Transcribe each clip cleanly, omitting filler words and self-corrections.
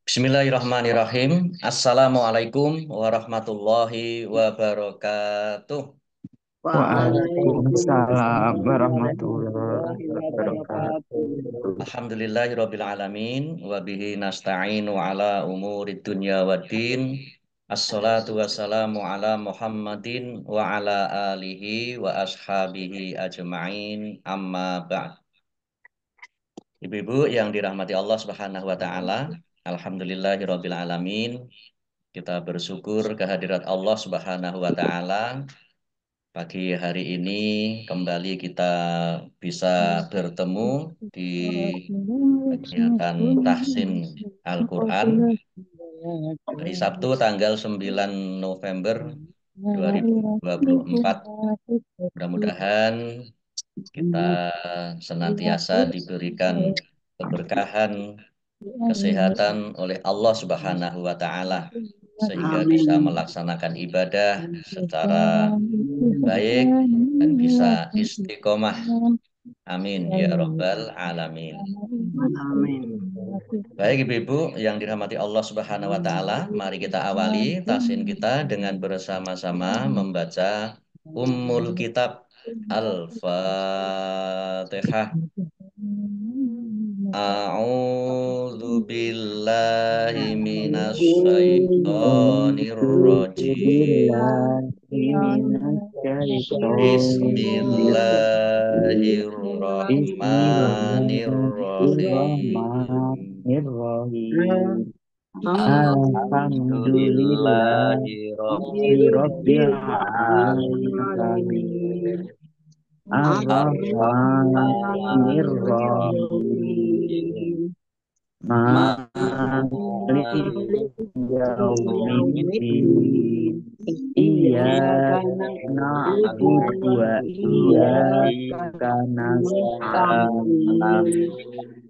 Bismillahirrahmanirrahim. Assalamualaikum warahmatullahi wabarakatuh. Waalaikumsalam Waalaikumsalam warahmatullahi warahmatullahi wabarakatuh. wabarakatuh. Alhamdulillahirabbil alamin wa bihi nasta'inu ala umurid dunya waddin. Assalatu wassalamu ala Muhammadin wa ala alihi wa ashabihi ajma'in. Amma ba'd. Ibu-ibu yang dirahmati Allah Subhanahu wa taala, alhamdulillahirabbil alamin. Kita bersyukur kehadirat Allah Subhanahu wa taala. Pagi hari ini kembali kita bisa bertemu di kegiatan tahsin Al-Quran hari Sabtu tanggal 9 November 2024. Mudah-mudahan kita senantiasa diberikan keberkahan, kesehatan oleh Allah Subhanahu wa taala sehingga bisa Amin. melaksanakan ibadah secara baik dan bisa istiqomah. Amin ya rabbal alamin. Amin. Baik ibu-ibu yang dirahmati Allah Subhanahu wa taala, mari kita awali tahsin kita dengan bersama-sama membaca Ummul Kitab Al-Fatihah. A'udzu billahi minasy syaithanir rajim. A'udzubillahi minasyaitonir Bismillahirrahmanirrahim. Bismillahirrahmanirrahim. Alhamdulillahi Alhamdulillahi rabbil rabbil alamin. alamin. Ar-Rahmanir Rahim. Ar-Rahmanir-Rahim. Malik Maliki yaumiddin. yaumiddin. Iyyaka Iyyaka na'budu na'budu wa wa iyyaka iyyaka nasta'in. nasta'in.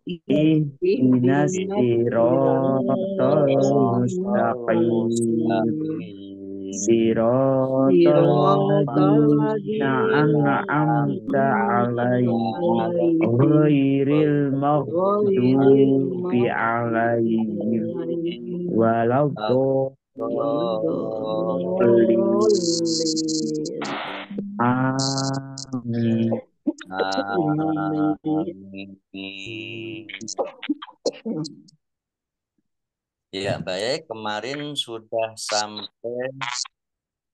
Ihdinas Ihdinas siratal siratal mustaqim. mustaqim. Siratal Siratal ladzina ladzina an'amta an'amta alaihim alaihim ghairil ghairil maghdubi maghdubi alaihim alaihim waladdallin. waladdallin. Amin. Amin. Ya, baik. Kemarin sudah sampai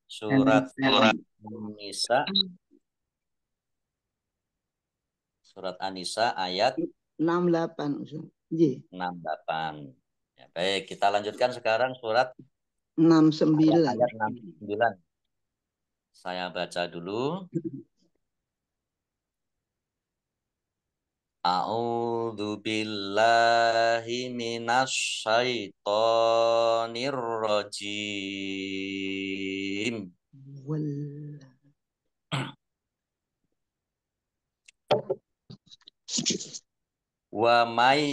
surat An-Nisa, surat An-Nisa ayat 68 Ustaz. Ji, 68. Ya, baik, kita lanjutkan sekarang surat 69. ayat 69. Saya baca dulu. A'udzu billahi minasy syaithanir rajim. Wal Wa may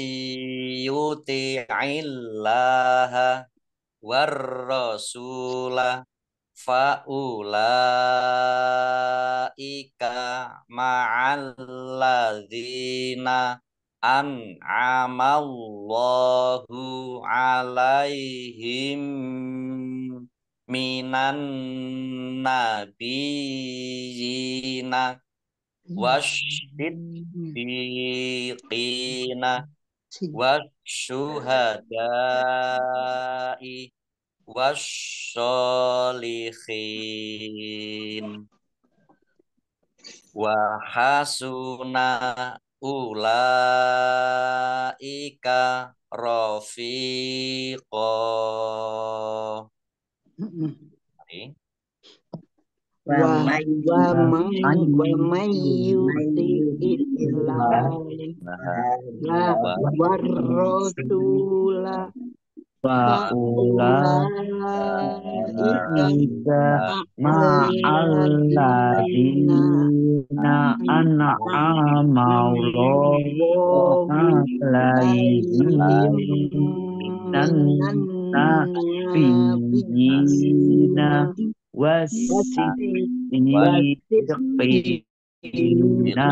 yuti'illaha war rasulah faulaika ma'alladzina an'amallahu alaihim minan nabiyina wasyiddiqina wasyuhada'i wasyolihin wa hasuna ulaika rafiqa. wa wa may yuti illallah war rasula faulaika Ulaika ma'alladzina ma'alladina an'amallahu Allahu alaihim alaihim minan minan nabiyyina nabiyyina wasiddiqina wasiddiqina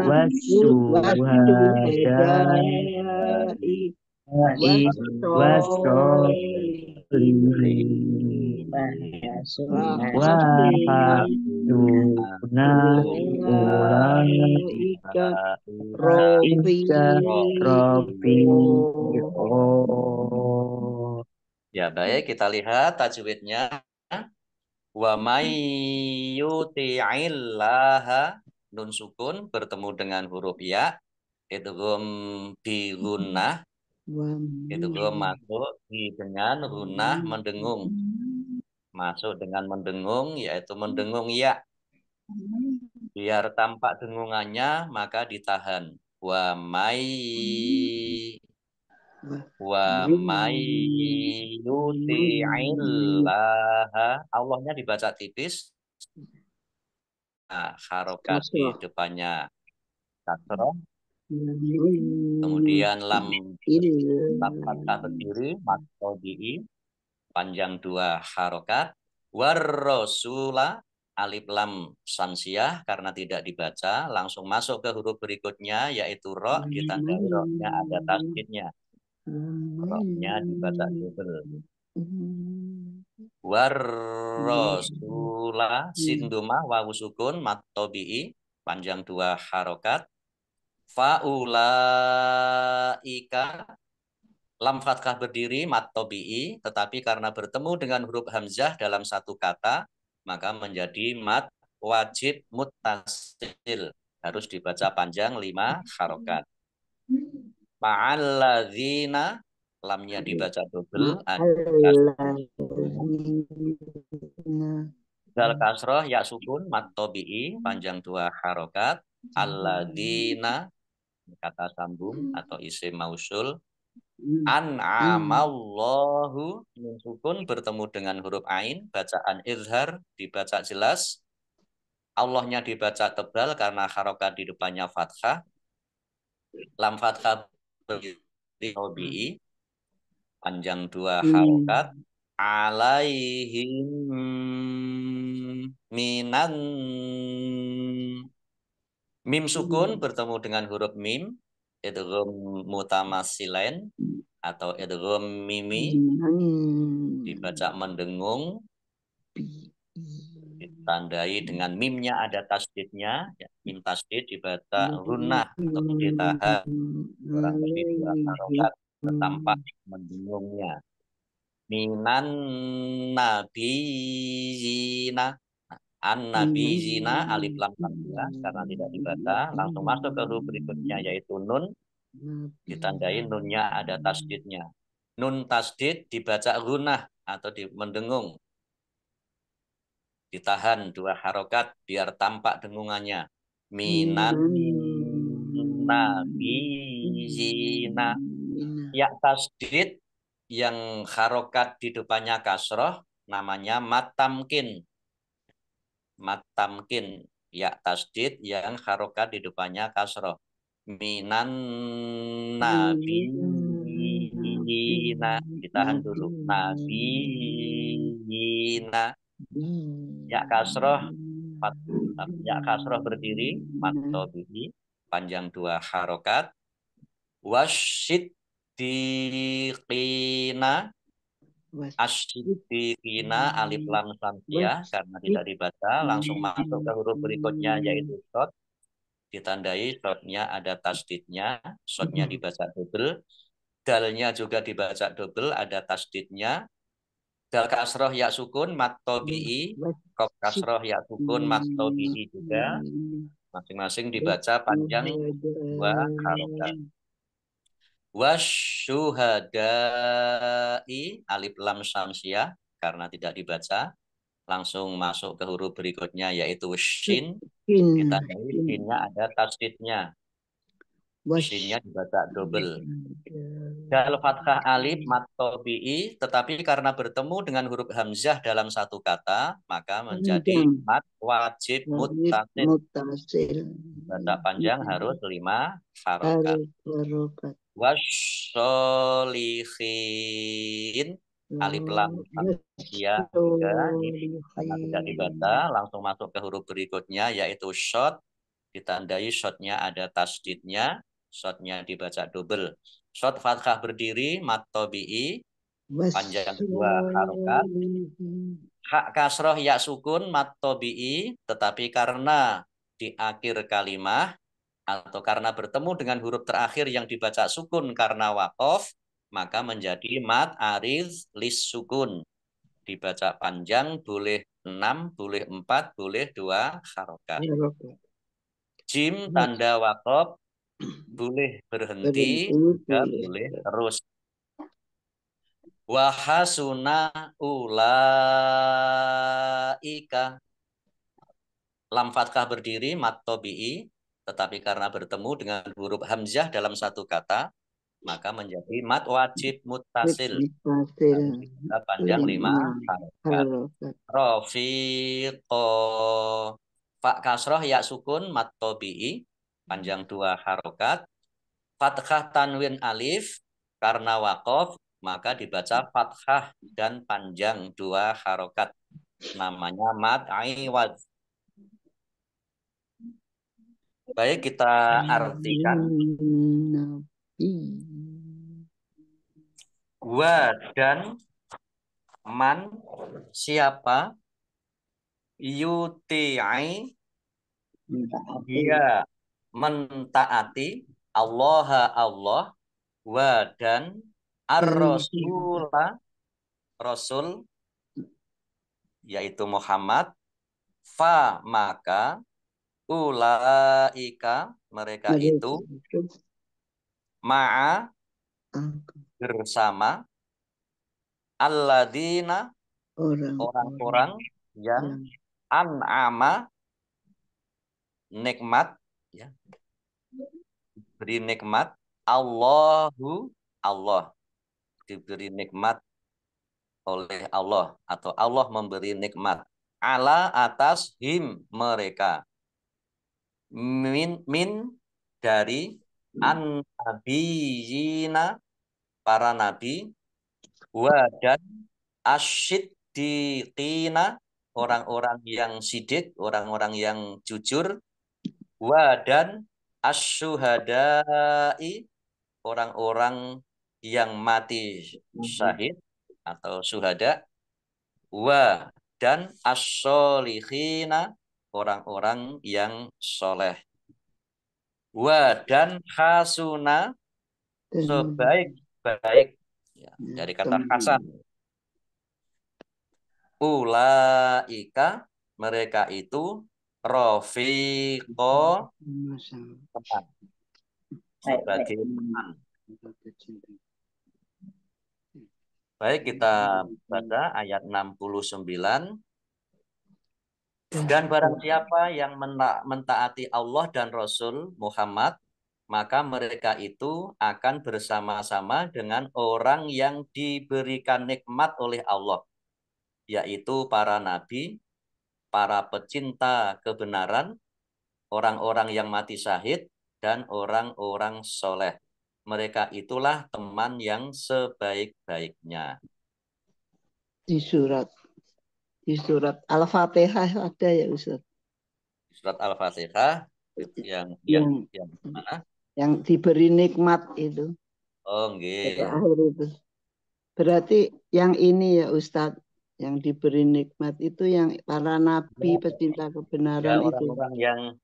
wasuhada wasyuhada'i wasolihin Wahasuna wahasuna ulaika ulaika rafiqo. Ya, baik, kita lihat tajwidnya. Wa may yuti'illaha, nun sukun bertemu dengan huruf ya, idgham bi gunnah, idgham masuk dengan gunnah mendengung. Masuk dengan mendengung, yaitu mendengung ya. Biar tampak dengungannya, maka ditahan. Wa may yuti'illaha. Allahnya dibaca tipis. Nah, harokat di depannya kasroh. Kemudian lam fathah berdiri, matodi'i, panjang 2 harokat. Warrosula, alif lam sansiyah, karena tidak dibaca, langsung masuk ke huruf berikutnya, yaitu ro, ditandai ro-nya ada tasdidnya. Ro-nya dibaca double. Warrosula, sinduma, wawu sukun, mattobi'i, panjang 2 harokat. Faulaika, lam fathah berdiri, mattobi'i, tetapi karena bertemu dengan huruf hamzah dalam satu kata, maka menjadi mat wajib muttasil. Harus dibaca panjang 5 harokat. Ma'alladzina, lamnya dibaca double. Dal kasroh, ya sukun, mattobi'i, panjang 2 harokat. Alladzina, kata sambung atau isim mausul. An'amallahu, nun sukun bertemu dengan huruf ain, bacaan izhar dibaca jelas. Allahnya dibaca tebal karena harokat di depannya fathah. Lam fathah berdiri, panjang 2 harokat. Alaihim minan, mim sukun bertemu dengan huruf mim, idgham mutamasilain atau idgham mimi, dibaca mendengung, ditandai dengan mimnya ada tasdidnya, ya, mim tasdid dibaca gunnah atau ditahan kurang lebih 2 harokat tanpa mendengungnya. Minan nabiyina, an-nabiyina, alif lam sansiyah karena tidak dibaca, langsung masuk ke huruf berikutnya yaitu nun, ditandai nunnya ada tasdidnya. Nun tasdid dibaca gunnah atau mendengung, ditahan 2 harokat biar tampak dengungannya. Minan nabiyina, ya tasdid yang harokat di depannya kasroh namanya matamkin. Matamkin, ya tasdid yang harokat di depannya kasroh. Minan nabiyina, ditahan dulu. Nabiyina, ya kasroh, ya kasroh berdiri, mattobi'i, panjang 2 harokat. Wasyiddiqina, asyiddiqina, alif lam sansiyah karena tidak dibaca, langsung masuk ke huruf berikutnya yaitu shod, ditandai shotnya ada tasdidnya, shotnya dibaca double, dalnya juga dibaca double, ada tasdidnya. Dal kasroh ya sukun mattobi'i, kop kasroh ya sukun mattobi'i juga, masing-masing dibaca panjang 2 harokat. Wasyuhadai, alif lam samsiah karena tidak dibaca, langsung masuk ke huruf berikutnya yaitu shin, ditandai shinnya ada tasdidnya, shinnya dibaca double. Dal fathah alif mattobi'i, tetapi karena bertemu dengan huruf hamzah dalam satu kata, maka menjadi mat wajib muttasil. Baca panjang harus 5 harokat. Wasyolihin, alif lam sansiyah juga, karena tidak dibaca, langsung masuk ke huruf berikutnya yaitu shot, ditandai shotnya ada tasdidnya, shotnya dibaca double. Shot fathah berdiri, mat tobi'i, panjang 2 harokat. Hak kasroh ya sukun, mat tobi'i, tetapi karena di akhir kalimah, atau karena bertemu dengan huruf terakhir yang dibaca sukun karena wakof, maka menjadi mat ariz lis sukun. Dibaca panjang, boleh 6, boleh 4, boleh 2 harokat. Jim tanda wakof, boleh berhenti, juga boleh terus. Wahasuna ulaika. Lam fathah berdiri, mat tobi'i, tetapi karena bertemu dengan huruf hamzah dalam satu kata, maka menjadi mat wajib muttasil. Kita panjang 5 harokat. Rofiqo. Fa kasroh ya sukun, mat tobi'i, panjang 2 harokat. Fathah tanwin alif, karena wakof, maka dibaca fathah dan panjang 2 harokat. Namanya mat aiwad. Baik, kita artikan. Wa dan man, siapa, yuti'i, dia mentaati, Allah Allah, wa dan ar-rasula, rasul, yaitu Muhammad, fa maka, ulaika mereka itu, ma'a bersama, alladzina orang-orang yang an'ama nikmat, ya, beri nikmat, Allahu Allah, diberi nikmat oleh Allah atau Allah memberi nikmat, ala atas him mereka, min dari an-nabiyina para nabi, wa dan asyiddiqina orang-orang yang sidik, orang-orang yang jujur, wa dan asyuhadai orang-orang yang mati syahid atau syuhada, wa dan as-solihina orang-orang yang soleh, wa dan hasuna sebaik-baik, ya, dari kata hasan, ulaika mereka itu rofiqo teman, sebagai teman. Baik, kita baca ayat 69. Dan barang siapa yang mentaati Allah dan Rasul Muhammad, maka mereka itu akan bersama-sama dengan orang yang diberikan nikmat oleh Allah, yaitu para nabi, para pecinta kebenaran, orang-orang yang mati syahid, dan orang-orang soleh. Mereka itulah teman yang sebaik-baiknya. Di surat Al-Fatihah ada ya Ustaz? Surat Al-Fatihah yang mana? Yang diberi nikmat itu. Oh, nggih. Akhir itu. Berarti yang ini ya Ustadz, yang diberi nikmat itu yang para nabi pecinta kebenaran ya, itu. Orang-orang yang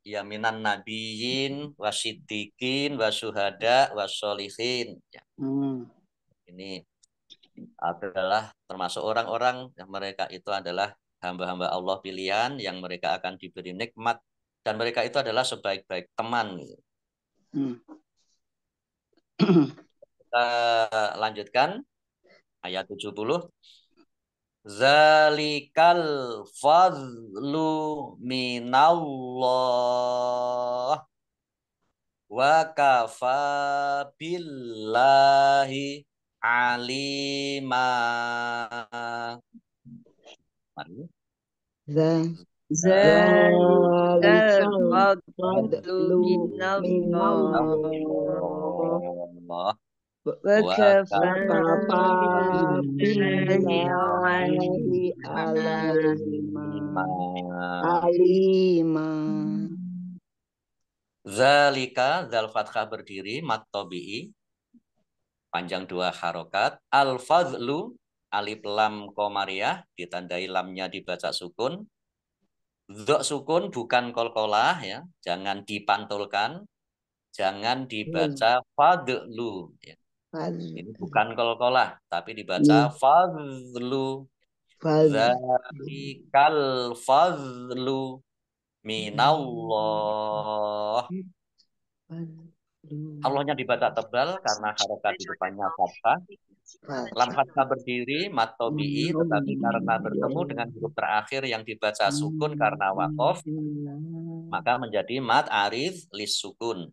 ya minan nabiyin, wasiddiqin, wasyuhada, wassolihin. Ya. Ini adalah termasuk orang-orang yang mereka itu adalah hamba-hamba Allah pilihan yang mereka akan diberi nikmat dan mereka itu adalah sebaik-baik teman. Kita lanjutkan ayat 70. Zalikal fadlu minallah wa kafa billahi alima. Zalikal fadlu minallah وكفى billahi alima. Zalika, zal fathah berdiri, mat tobi'i, panjang 2 harokat. Al-fadlu, alif lam komariah, ditandai lamnya dibaca sukun. Dzok sukun bukan kolkolah ya, jangan dipantulkan, jangan dibaca fadlu ya. Ini bukan kolkolah, tapi dibaca fadlu. Zalikal fadlu minallah. Allahnya dibaca tebal karena harokat di depannya fathah. Lam fathah berdiri, mat tobi'i, tetapi karena bertemu dengan huruf terakhir yang dibaca sukun karena wakof, maka menjadi mat arif lis sukun.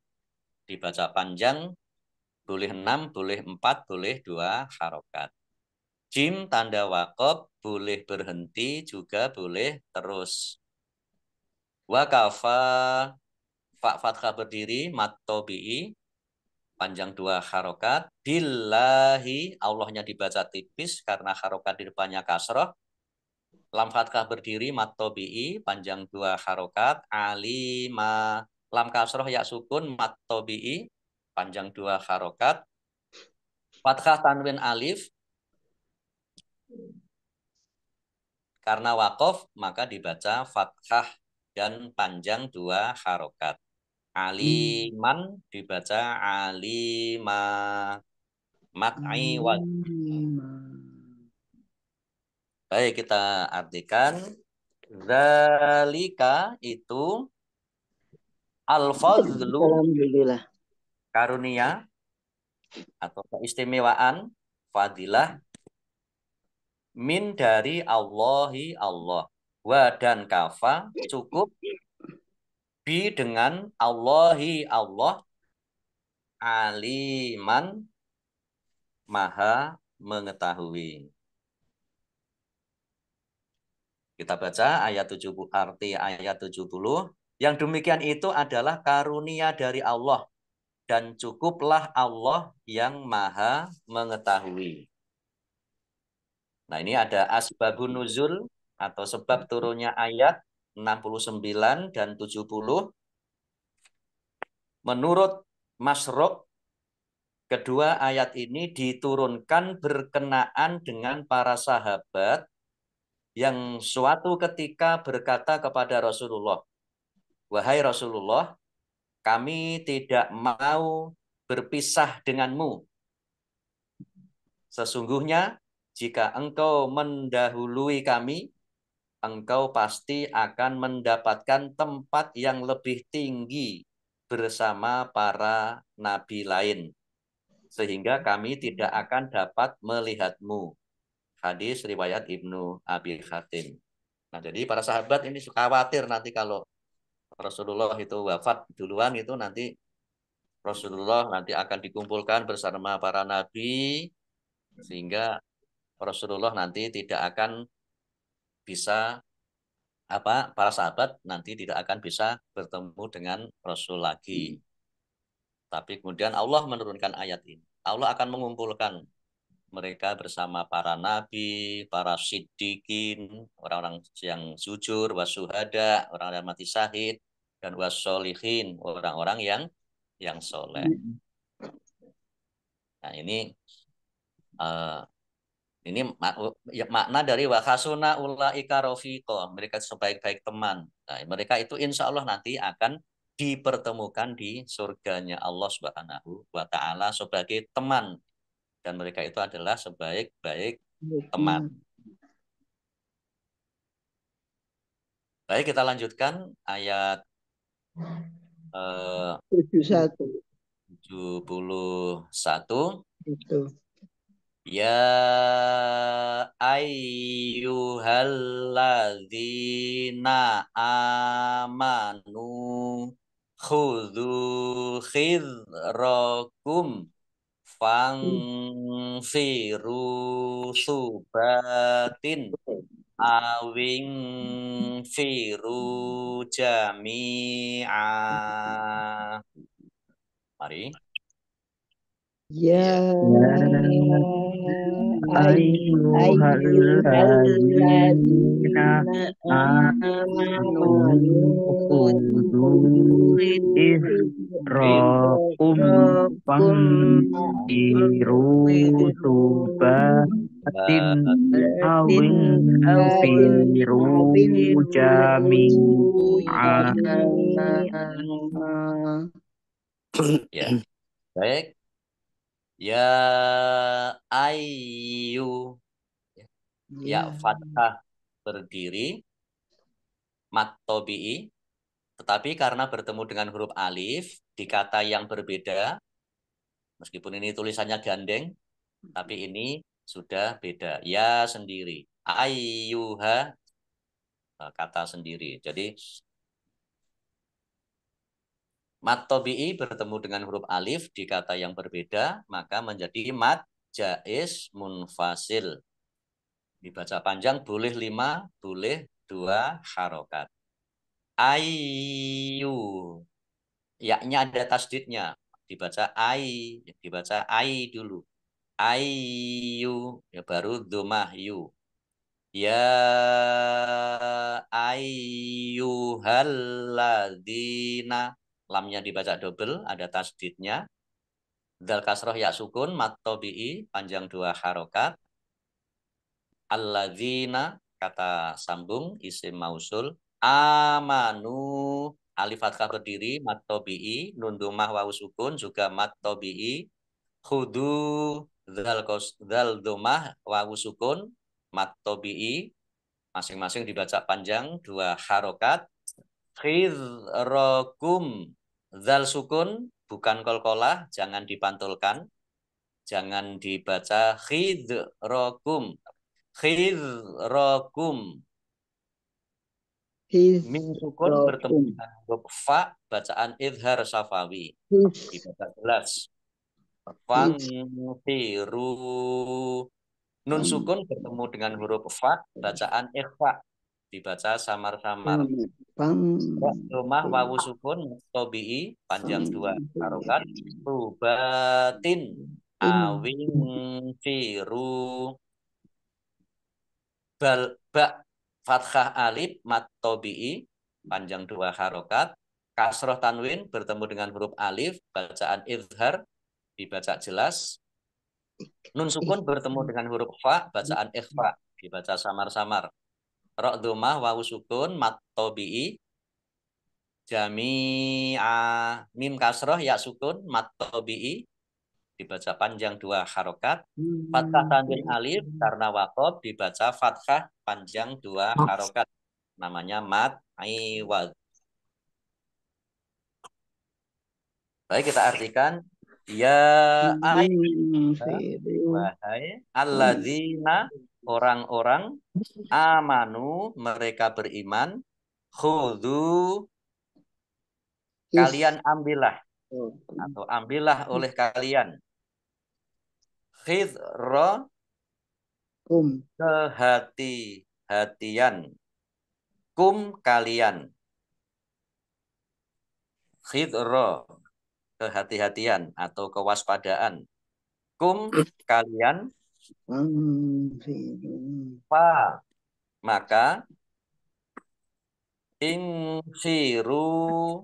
Dibaca panjang, boleh 6, boleh 4, boleh 2 harokat. Jim tanda wakof, boleh berhenti, juga boleh terus. Wakafa, fa fathah berdiri, mat tobi'i, panjang 2 harokat. Billahi, Allahnya dibaca tipis karena harokat di depannya kasroh. Lam fathah berdiri, mat tobi'i, panjang 2 harokat. Alima, lam kasroh ya sukun, mat tobi'i, panjang 2 harokat. Fathah tanwin alif, karena wakof maka dibaca fathah dan panjang 2 harokat. Aliman dibaca alima. Mat'i wal. Baik, kita artikan. Zalika itu al-fadlu, Alhamdulillah. karunia atau keistimewaan, fadilah, min dari Allahi Allah. Wa dan kafa, cukup, bi dengan Allahi Allah, aliman, maha mengetahui. Kita baca ayat 70, arti ayat 70. Yang demikian itu adalah karunia dari Allah, dan cukuplah Allah yang maha mengetahui. Nah, ini ada asbabun nuzul atau sebab turunnya ayat 69 dan 70. Menurut Masruk, kedua ayat ini diturunkan berkenaan dengan para sahabat yang suatu ketika berkata kepada Rasulullah, "Wahai Rasulullah, kami tidak mau berpisah denganmu. Sesungguhnya jika engkau mendahului kami, engkau pasti akan mendapatkan tempat yang lebih tinggi bersama para nabi lain, sehingga kami tidak akan dapat melihatmu." Hadis riwayat Ibnu Abi Hatim. Nah, jadi para sahabat ini suka khawatir nanti kalau Rasulullah itu wafat duluan, itu nanti Rasulullah nanti akan dikumpulkan bersama para nabi, sehingga Rasulullah nanti tidak akan bisa para sahabat nanti tidak akan bisa bertemu dengan Rasul lagi. Tapi kemudian Allah menurunkan ayat ini. Allah akan mengumpulkan mereka bersama para nabi, para siddiqin, orang-orang yang jujur, wasuhada, orang yang mati syahid, dan wasolihin, orang-orang yang soleh. Nah, ini makna dari wakasuna ulaika rafiqo, mereka sebaik-baik teman. Nah, mereka itu insya Allah nanti akan dipertemukan di surganya Allah Subhanahu wa Ta'ala sebagai teman, dan mereka itu adalah sebaik-baik teman. Baik, kita lanjutkan ayat 71. Ya ayyuhalladzina amanu khudhu khidrakum fangfiru subatin awing firu jami'a. Mari. Ya ayyuhalladzina amanu khudhu izrakum fanfiru subatin awinfiru jami'a. Ya, baik. Ya ayu. Ya fathah berdiri. Mat tobi'i. Tetapi karena bertemu dengan huruf alif di kata yang berbeda, meskipun ini tulisannya gandeng, tapi ini sudah beda. Ya sendiri. Ayyuha kata sendiri. Jadi mat tobi'i bertemu dengan huruf alif di kata yang berbeda, maka menjadi mat jaiz munfasil. Dibaca panjang boleh 5, boleh 2 harokat. Ayu. Ya-nya ada tasdidnya. Dibaca ai dulu. Ayu. Ya baru domah yu. Ya ayyuhalladzina. Lamnya dibaca double, ada tasdidnya. Dal kasroh ya sukun, mat tobi'i, panjang 2 harokat. Alladzina, kata sambung, isim mausul. Amanu, alif fathah berdiri, mat tobi'i, nun domah wawu sukun, juga mat tobi'i. Khudu, dal domah wawu sukun, mat tobi'i. Masing-masing dibaca panjang 2 harokat. Khidrokum, zal sukun, bukan kolkolah, jangan dipantulkan. Jangan dibaca khidrokum. Khidrokum. Mim sukun bertemu dengan huruf fa, bacaan idhar safawi. Dibaca jelas. Fanfiru. Nun sukun bertemu dengan huruf fa, bacaan ikhfa. Dibaca samar-samar. Domah wawu sukun tobi'i panjang 2 harokat. Tubatin awing firu. Ba fathah alif mat tobi'i panjang 2 harokat. Kasroh tanwin bertemu dengan huruf alif, bacaan izhar, dibaca jelas. Nun sukun bertemu dengan huruf fa, bacaan ikhfa, dibaca samar-samar. Ra domah wawu sukun mat tobi'i jami'a. Mim kasroh ya sukun mat tobi'i, dibaca panjang 2 harokat. Fathah tanwin alif karena waqaf dibaca fathah panjang 2 harokat. Namanya mat iwad. Baik, kita artikan. Ya wahai alladzina, orang-orang, amanu, mereka beriman, khudhu, kalian ambillah, atau ambillah oleh kalian, khidra, kehati-hatian, kum, kalian, khidra, kehati-hatian atau kewaspadaan, kum, kalian, fa, maka, infiru,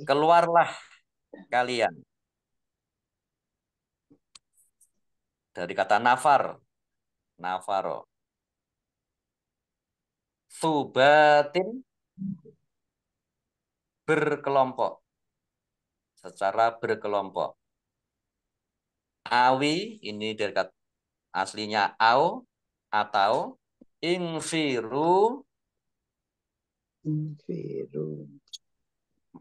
keluarlah kalian. Dari kata nafar, nafaro. Subatin, berkelompok, secara berkelompok. Awi, ini dari kata aslinya au, atau infiru,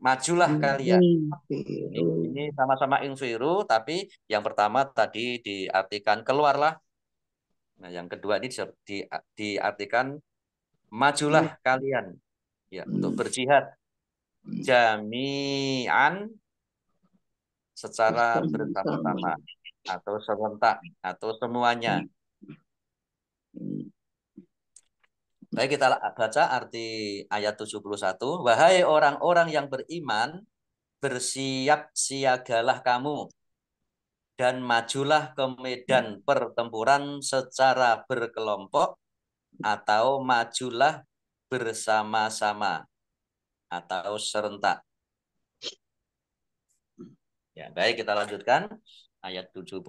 majulah kalian. Ini sama-sama infiru, tapi yang pertama tadi diartikan keluarlah. Nah, yang kedua ini diartikan majulah kalian. Ya, untuk berjihad. Jami'an, secara bersama-sama atau serentak atau semuanya. Baik, kita baca arti ayat 71. Wahai orang-orang yang beriman, bersiap siagalah kamu. dan majulah ke medan pertempuran secara berkelompok atau majulah bersama-sama atau serentak. Ya, baik, kita lanjutkan ayat 72.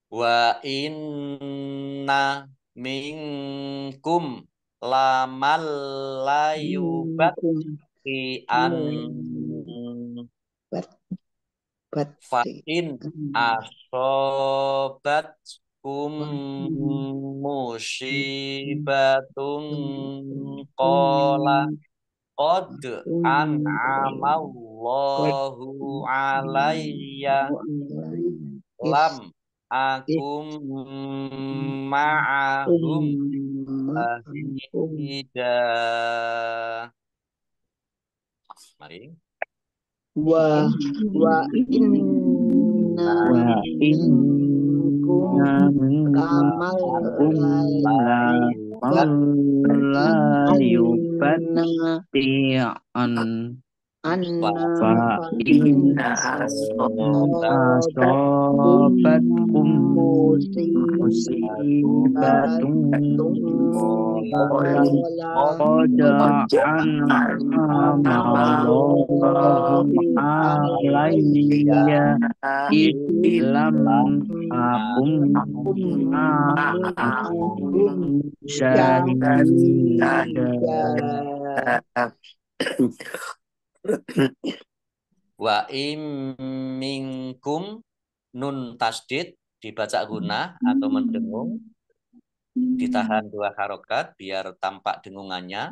Wa inna minkum lamal layubat an fa'in asobat musibatun qala qad an'amallahu alayya lam akum ma'ahum ahida. Mari. Wa inna minkum lamal layubati'an fa'in asobatkum musibatun qad an'amallahu alayya lam akum syahida. Wa im minkum nun tasdid dibaca guna atau mendengung, ditahan 2 harokat biar tampak dengungannya.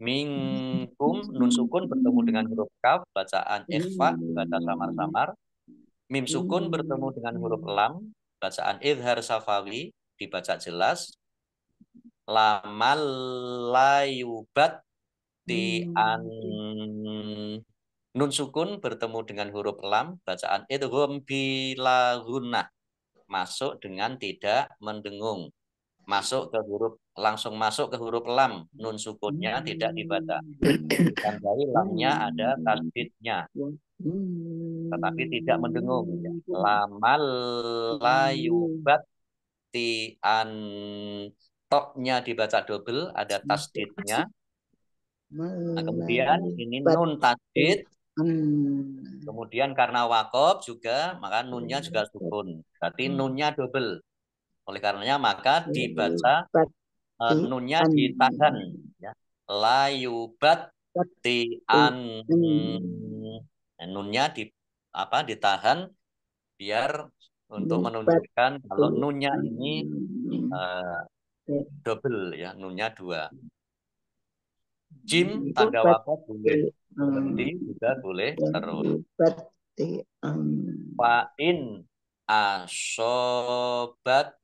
Minkum nun sukun bertemu dengan huruf kaf, bacaan ikhfa dibaca samar-samar. Mim sukun bertemu dengan huruf lam, bacaan idhar safawi dibaca jelas. Lamal layubat an nun sukun bertemu dengan huruf lam, bacaan idgham bila gunnah, masuk dengan tidak mendengung. Langsung masuk ke huruf lam, nun sukunnya tidak dibaca. Ditandai lamnya ada tasdidnya, tetapi tidak mendengung. Lamal layubat an toknya dibaca double, ada tasdidnya. Nah, kemudian ini nun tasdid. Kemudian karena wakof juga, maka nunnya juga sukun. Berarti nunnya double. Oleh karenanya maka dibaca nunnya ditahan. Ya. Layubat an nunnya ditahan biar untuk menunjukkan kalau nunnya ini double, ya, nunnya 2. Jim tanda wakof boleh berhenti, juga boleh terus. Fa'in asobat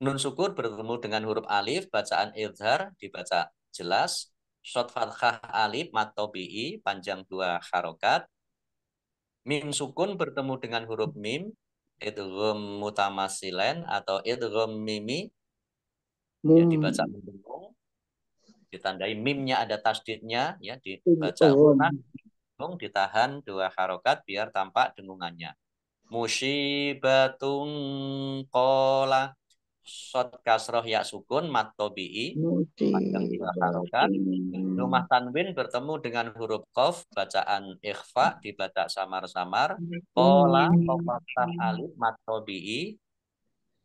nun sukun bertemu dengan huruf alif, bacaan idhar dibaca jelas. Shot fathah alif mat tobi'i panjang 2 harokat. Mim sukun bertemu dengan huruf mim, idgham mutamasilen atau idgham mimi, ya, dibaca mendengung. Ditandai mimnya ada tasdidnya, ya, dibaca gunah, ditahan 2 harokat biar tampak dengungannya. Musibatun qola, shot kasroh ya sukun mat tobi'i panjang 2 harokat. Rumah tanwin bertemu dengan huruf qaf, bacaan ikhfa dibaca samar-samar. Qola fathah alif mat tobi'i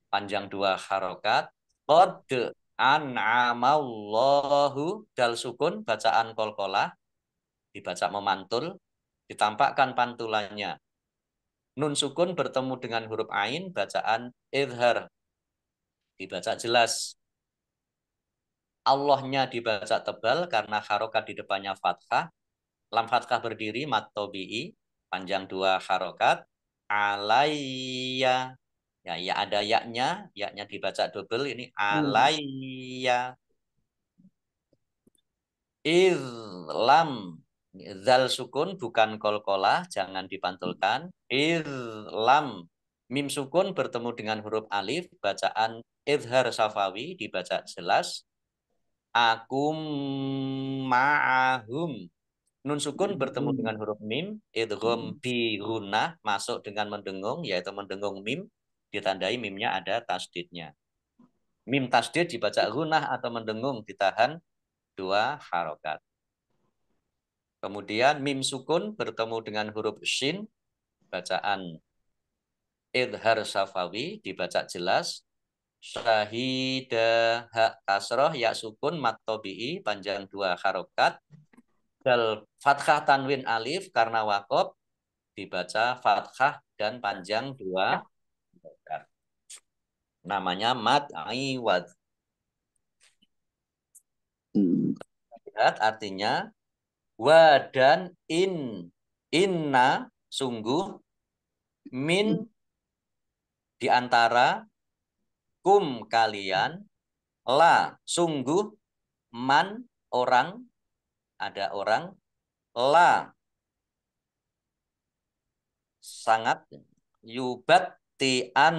panjang 2 harokat. Qad an'amallahu dal sukun bacaan kolkolah dibaca memantul, ditampakkan pantulannya. Nun sukun bertemu dengan huruf ain, bacaan idhar dibaca jelas. Allahnya dibaca tebal karena harokat di depannya fathah. Lam fathah berdiri mat tobi'i panjang 2 harokat. Alayya, ya ada yaknya dibaca double, ini alayya. Lam zal sukun bukan kolkolah, jangan dipantulkan. Lam mim sukun bertemu dengan huruf alif, bacaan idhar safawi dibaca jelas. Akum ma'ahum Nun sukun bertemu dengan huruf mim, idgham bi gunnah masuk dengan mendengung, yaitu mendengung mim, ditandai mimnya ada tasdidnya. Mim tasdid dibaca gunnah atau mendengung ditahan 2 harokat. Kemudian mim sukun bertemu dengan huruf shin, bacaan idhar safawi dibaca jelas. Syahida ha kasroh ya sukun mat tobi'i panjang 2 harokat. Dal fathah tanwin alif karena wakob dibaca fathah dan panjang 2 harokat. Namanya mad iwad. Lihat artinya wa dan inna sungguh min di antara kum kalian la sungguh man orang ada orang la sangat yubatian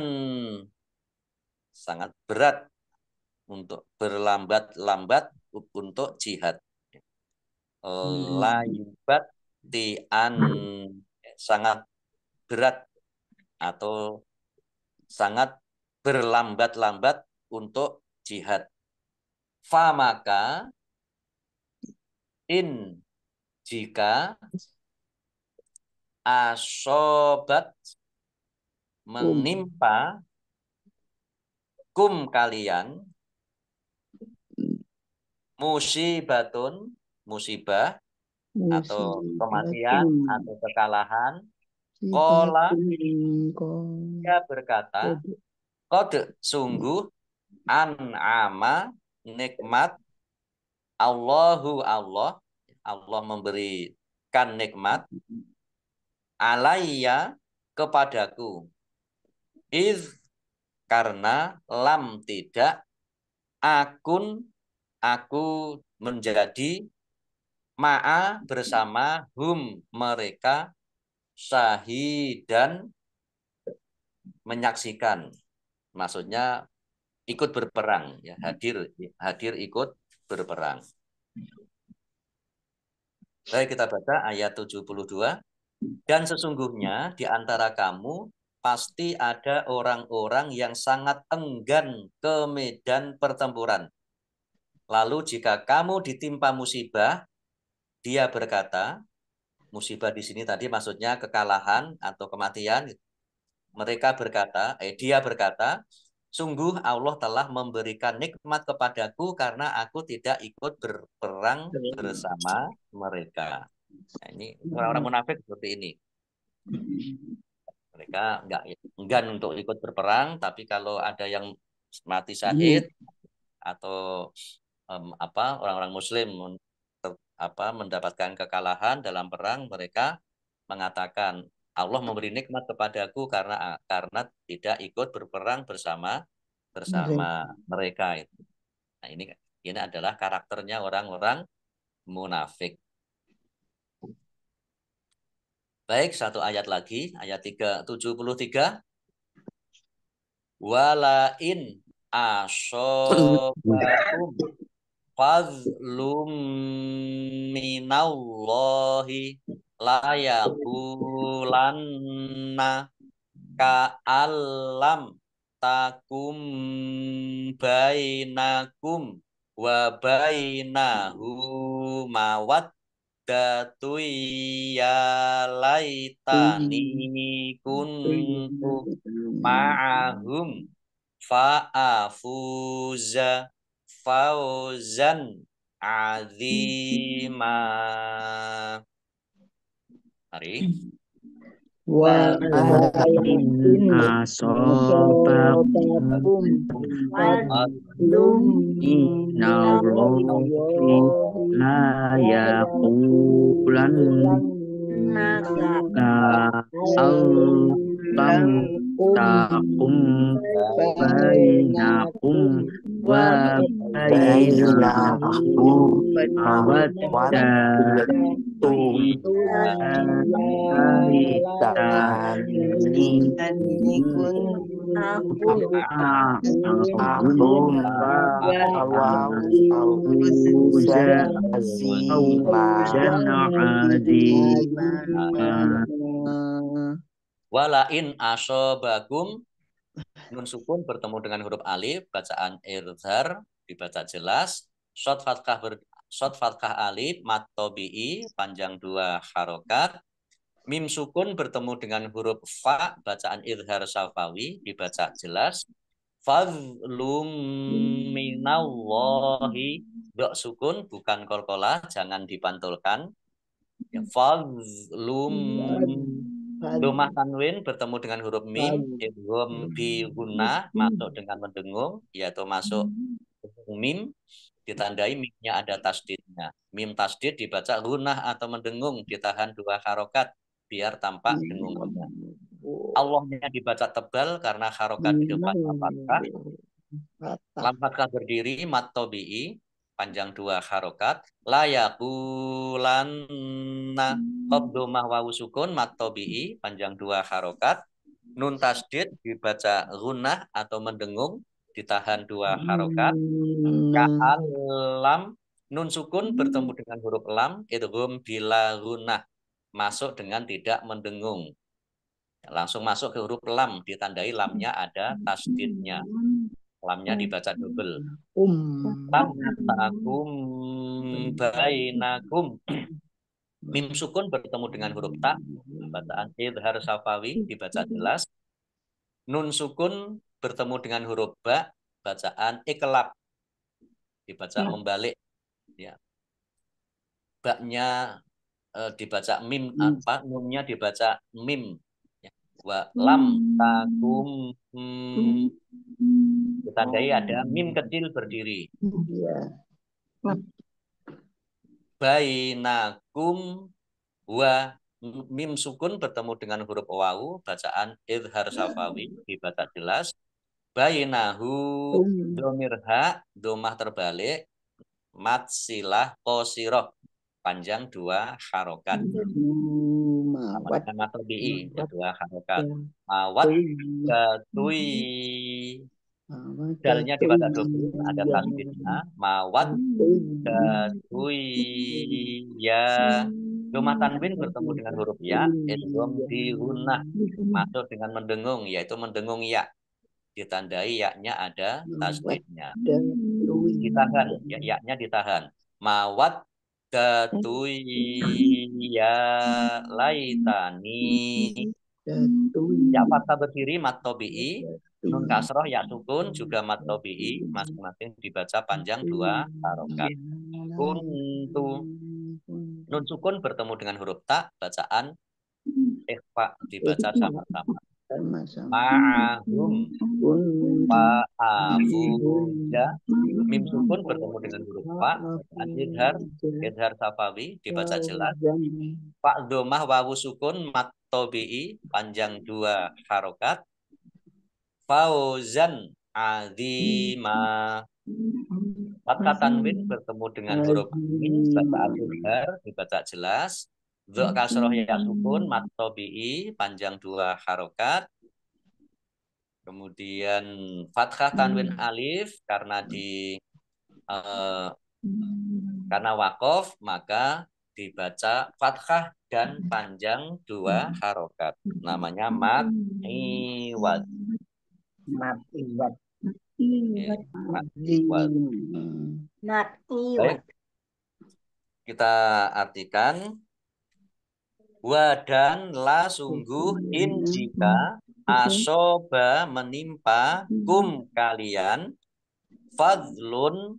sangat berat untuk berlambat-lambat untuk jihad. La yubatian sangat berat atau sangat berlambat-lambat untuk jihad. Fa maka in jika asobat menimpa kum kalian musibatun musibah atau kematian atau kekalahan kola dia berkata kode sungguh an'ama nikmat Allah memberikan nikmat alayya kepadaku iz karena lam tidak aku menjadi ma'a bersama hum mereka syahidan menyaksikan maksudnya ikut berperang ya hadir ikut berperang. Baik kita baca ayat 72. Dan sesungguhnya di antara kamu pasti ada orang-orang yang sangat enggan ke medan pertempuran. Lalu jika kamu ditimpa musibah, dia berkata, musibah di sini tadi maksudnya kekalahan atau kematian. Dia berkata, sungguh Allah telah memberikan nikmat kepadaku karena aku tidak ikut berperang bersama mereka. Nah, ini orang-orang munafik seperti ini. Mereka enggak enggan untuk ikut berperang, tapi kalau ada yang mati syahid atau orang-orang Muslim mendapatkan kekalahan dalam perang, mereka mengatakan Allah memberi nikmat kepadaku karena tidak ikut berperang bersama mereka. Nah, ini adalah karakternya orang-orang munafik. Baik, satu ayat lagi, ayat 73. Walain asobakum fadlum minallahi la yaqulanna ka'allam takum bainakum wa bainahu mawad datu ya laitani kuntu ma'ahum fa'afuza fauzan azima. Mari. Wa in asobakum fadlum minallahi la yaqulanna ka'allam takum bainakum wa bainahu mawaddatun Takum Fawzan azima. Walain asobagum, nun sukun bertemu dengan huruf alif, bacaan irzhar dibaca jelas, shot fathah alif, mat tobi'i, panjang 2 harokat, mim sukun bertemu dengan huruf fa, bacaan irzhar syafawi, dibaca jelas, fadlum minallahi, dok sukun bukan kolkolah, jangan dipantulkan, ya, fadlum. Domah tanwin bertemu dengan huruf mim, idgham bi gunnah, masuk dengan mendengung, yaitu masuk mim, ditandai mimnya ada tasdidnya. Mim tasdid dibaca gunnah atau mendengung, ditahan 2 harokat biar tampak dengungnya. Allahnya dibaca tebal karena harokat di depannya fathah. Lam fathah berdiri, mat tobi'i, panjang 2 harokat. Layakulanna, qab domah wawu sukun, mat tobi'i, panjang 2 harokat. Nun tasdid dibaca gunnah atau mendengung, ditahan 2 harokat. Ka'al lam, nun sukun bertemu dengan huruf lam, idgham bila gunnah, masuk dengan tidak mendengung. Langsung masuk ke huruf lam, ditandai lamnya ada tasdidnya. Lamnya dibaca double. Lam takum bainakum. Mim sukun bertemu dengan huruf ta, bacaan idhar syafawi, dibaca jelas. Nun sukun bertemu dengan huruf ba, bacaan iklab, dibaca membalik. Ya. Baknya dibaca mim, apa? Nunnya dibaca mim. Ya. Wa lam takum, ditandai ada mim kecil berdiri. Bainakum wa, mim sukun bertemu dengan huruf wawu, bacaan idhar syafawi, dibaca jelas. Bainahu, domir ha, domah terbalik, mat silah qosiroh, panjang 2 harokat. Sama dengan matobi'i, 2 harokat. Mawat katui, dalnya dibaca double, ada tasdidnya. Mawat katui ya. Domah tanwin bertemu dengan huruf ya, idgham di gunnah, masuk dengan mendengung, yaitu mendengung ya, ditandai yaknya ada tasdidnya. Ditahan, ya, yaknya ditahan. Mawat katui ya laitani. Ya fathah berdiri mat tobi'i, nun kasroh ya sukun juga mat tobi'i, masing-masing dibaca panjang 2 harokat. Kuntu, nun sukun bertemu dengan huruf ta, bacaan ikhfa, dibaca sama-sama. Ma'ahum fa'afuja, mim sukun bertemu dengan huruf fa, bacaan idhar safawi, dibaca jelas. Fa domah wawu sukun mat tobi'i, panjang 2 harokat. Fauzan azima. Fathah tanwin bertemu dengan huruf min, bacaan idhar, dibaca jelas. Dha kasroh ya sukun mat tobi'i, panjang 2 harokat. Kemudian fathah tanwin alif karena karena wakof, maka dibaca fathah dan panjang 2 harokat. Namanya mat iwad. Baik, kita artikan. Wa dan la sungguh in jika asoba menimpa kum kalian fadlun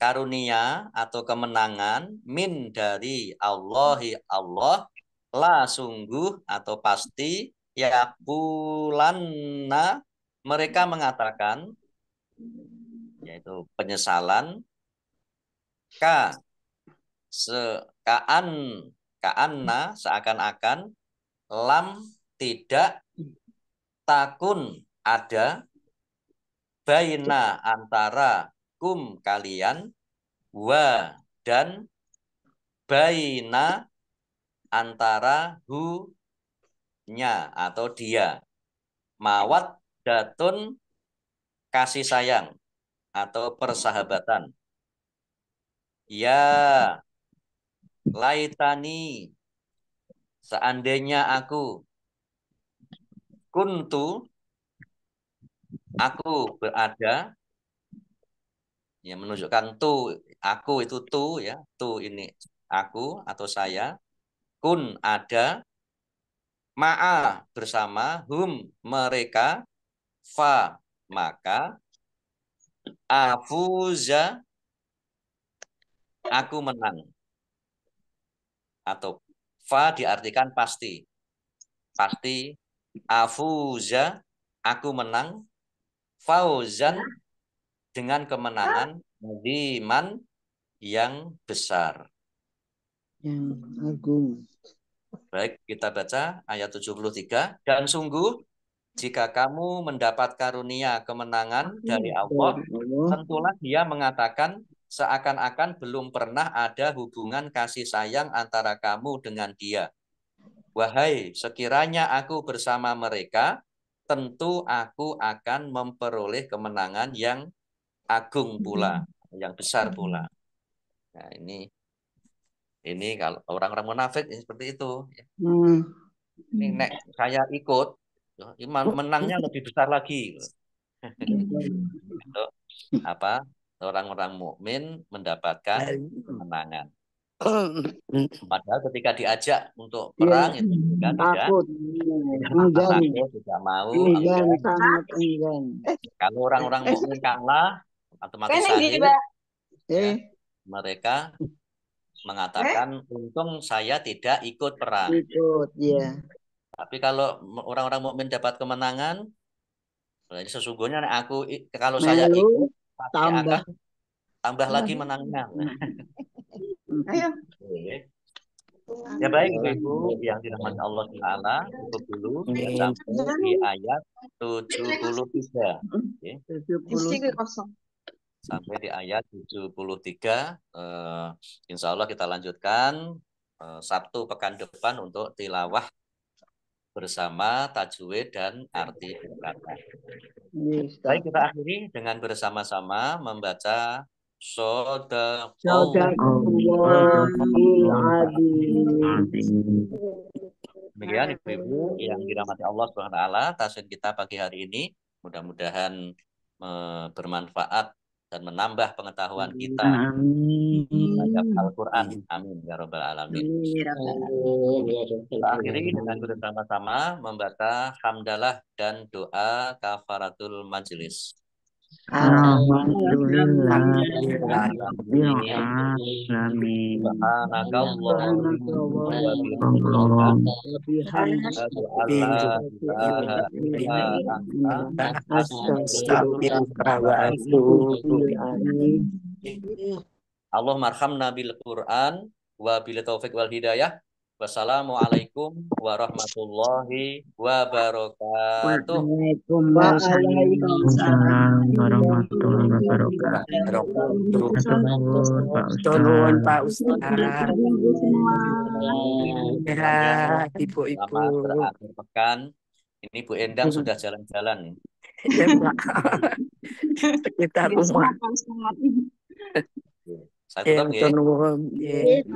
karunia atau kemenangan min dari Allahi Allah, la sungguh atau pasti, yaqulanna mereka mengatakan, yaitu penyesalan, ka ka'anna seakan-akan, lam tidak, takun ada, baina antara kum kalian, wa dan, baina antara hu nya atau dia, mawat Mawaddatun, kasih sayang atau persahabatan. Ya laitani, seandainya aku, kuntu, aku berada, ya menunjukkan tu, aku itu tu ya, tu ini aku atau saya, kun ada, ma'a bersama, hum mereka, fa maka, afuza aku menang, atau fa diartikan pasti, pasti, afuza aku menang, fauzan dengan kemenangan, ziman yang besar. Yang agung. Baik, kita baca ayat 73. Dan sungguh, jika kamu mendapat karunia kemenangan dari Allah, tentulah dia mengatakan seakan-akan belum pernah ada hubungan kasih sayang antara kamu dengan dia. Wahai, sekiranya aku bersama mereka, tentu aku akan memperoleh kemenangan yang agung pula, yang besar pula. Nah, ini kalau orang-orang munafik seperti itu. Ini nek saya ikut, menangnya lebih besar lagi. Itu apa? Orang-orang mukmin mendapatkan kemenangan. Padahal ketika diajak untuk perang itu juga takut, tidak mau. sangat enggan. Kalau orang-orang mukmin kalah, otomatis sahih. Mereka mengatakan untung saya tidak ikut perang. Tapi kalau orang-orang mukmin dapat kemenangan, berarti sesungguhnya aku kalau saya ikut pasti akan tambah lagi menangnya. Ya baik Ibu yang dirahmati Allah Taala, cukup dulu ya, sampai di ayat 73. Okay. Sampai di ayat 73. Insya Allah kita lanjutkan Sabtu pekan depan untuk tilawah bersama tajwid dan arti kata. Baik, kita akhiri dengan bersama-sama membaca Demikian Ibu-ibu yang dirahmati Allah Subhanahu wa taala, tajwid kita pagi hari ini mudah-mudahan bermanfaat dan menambah pengetahuan kita terhadap Al-Quran. Amin ya rabbal alamin. Kita akhiri dengan bersama-sama membaca hamdalah dan doa kafaratul majelis. Allahumma arhamna bil Qur'an wa bil taufiq wal hidayah. Wassalamualaikum warahmatullahi wabarakatuh. Waalaikumsalam warahmatullahi wabarakatuh. Pak Ustaz. Ya, ibu-ibu. Berakhir pekan. Ini Bu Endang sudah jalan-jalan. Ya, Pak. Sekitar rumah. Saya tutup ya.